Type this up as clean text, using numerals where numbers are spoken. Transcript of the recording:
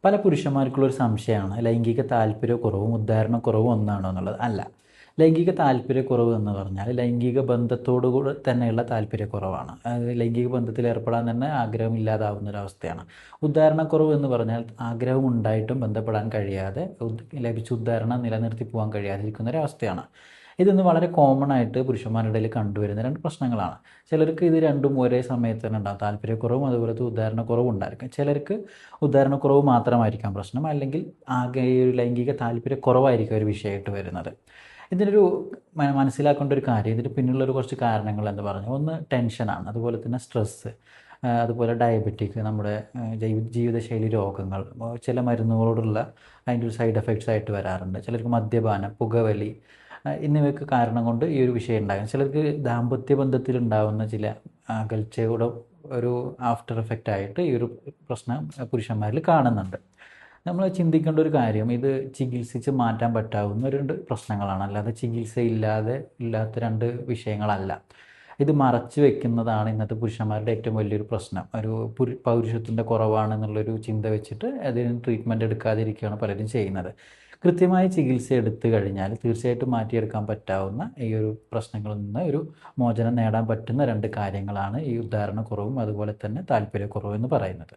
പല പുരുഷന്മാർക്കുള്ളൊരു സംശയമാണ് ലൈംഗിക താല്പര്യക്കുറവും ഉദ്ധാരണക്കുറവും ഒന്നാണോ എന്നുള്ളത്. അല്ല. ലൈംഗിക താല്പര്യക്കുറവ് എന്ന് പറഞ്ഞാൽ ലൈംഗിക ബന്ധത്തോടു കൂടെ തന്നെയുള്ള താല്പര്യക്കുറവാണ്. ലൈംഗിക ബന്ധത്തിൽ ഏർപ്പെടാൻ തന്നെ ആഗ്രഹമില്ലാതാവുന്ന ഒരവസ്ഥയാണ്. ഉദ്ധാരണക്കുറവ് എന്ന് പറഞ്ഞാൽ ആഗ്രഹം ഉണ്ടായിട്ടും ബന്ധപ്പെടാൻ കഴിയാതെ ലഭിച്ച ഉദ്ധാരണം നിലനിർത്തി പോകാൻ കഴിയാതിരിക്കുന്ന ഒരവസ്ഥയാണ്. ഇതൊന്ന് വളരെ കോമൺ ആയിട്ട് പുരുഷന്മാരുടെ ഇടയിൽ കണ്ടുവരുന്ന രണ്ട് പ്രശ്നങ്ങളാണ്. ചിലർക്ക് ഇത് രണ്ടും ഒരേ സമയത്ത് തന്നെ ഉണ്ടാകും. താല്പര്യക്കുറവും അതുപോലത്തെ ഉദ്ധാരണക്കുറവും ഉണ്ടായിരിക്കും. ചിലർക്ക് ഉദ്ധാരണക്കുറവ് മാത്രമായിരിക്കാം പ്രശ്നം, അല്ലെങ്കിൽ ആകെ ഈ ഒരു ലൈംഗിക താല്പര്യക്കുറവായിരിക്കും ഒരു വിഷയമായിട്ട് വരുന്നത്. ഇതിനൊരു മനസ്സിലാക്കേണ്ട ഒരു കാര്യം, ഇതിന് പിന്നിലുള്ളൊരു കുറച്ച് കാരണങ്ങൾ എന്ന് പറഞ്ഞാൽ, ഒന്ന് ടെൻഷനാണ്, അതുപോലെ തന്നെ സ്ട്രെസ്സ്, അതുപോലെ ഡയബറ്റിക്, നമ്മുടെ ജീവിതശൈലി രോഗങ്ങൾ, ചില മരുന്നുകളോടുള്ള അതിൻ്റെ ഒരു സൈഡ് എഫക്ട്സ് ആയിട്ട് വരാറുണ്ട്. ചിലർക്ക് മദ്യപാനം, പുകവലി എന്നിവയൊക്കെ കാരണം കൊണ്ട് ഈ ഒരു വിഷയം ഉണ്ടാകും. ചിലർക്ക് ദാമ്പത്യ ബന്ധത്തിലുണ്ടാകുന്ന ചില അകൽച്ചയുടെ ഒരു ആഫ്റ്റർ എഫക്റ്റ് ആയിട്ട് ഈ ഒരു പ്രശ്നം പുരുഷന്മാരിൽ കാണുന്നുണ്ട്. നമ്മൾ ചിന്തിക്കേണ്ട ഒരു കാര്യം, ഇത് ചികിത്സിച്ച് മാറ്റാൻ പറ്റാവുന്ന രണ്ട് പ്രശ്നങ്ങളാണ്, അല്ലാതെ ചികിത്സയില്ലാതെ ഇല്ലാത്ത രണ്ട് വിഷയങ്ങളല്ല. ഇത് മറച്ചു വെക്കുന്നതാണ് ഇന്നത്തെ പുരുഷന്മാരുടെ ഏറ്റവും വലിയൊരു പ്രശ്നം. ഒരു പൗരുഷത്തിൻ്റെ കുറവാണെന്നുള്ളൊരു ചിന്ത വെച്ചിട്ട് അതിന് ട്രീറ്റ്മെൻറ്റ് എടുക്കാതിരിക്കുകയാണ് പലരും ചെയ്യുന്നത്. കൃത്യമായ ചികിത്സ എടുത്തു കഴിഞ്ഞാൽ തീർച്ചയായിട്ടും മാറ്റിയെടുക്കാൻ പറ്റാവുന്ന ഈ ഒരു പ്രശ്നങ്ങളിൽ നിന്ന് ഒരു മോചനം നേടാൻ പറ്റുന്ന രണ്ട് കാര്യങ്ങളാണ് ഈ ഉദ്ധാരണക്കുറവും അതുപോലെ തന്നെ താല്പര്യക്കുറവും എന്ന് പറയുന്നത്.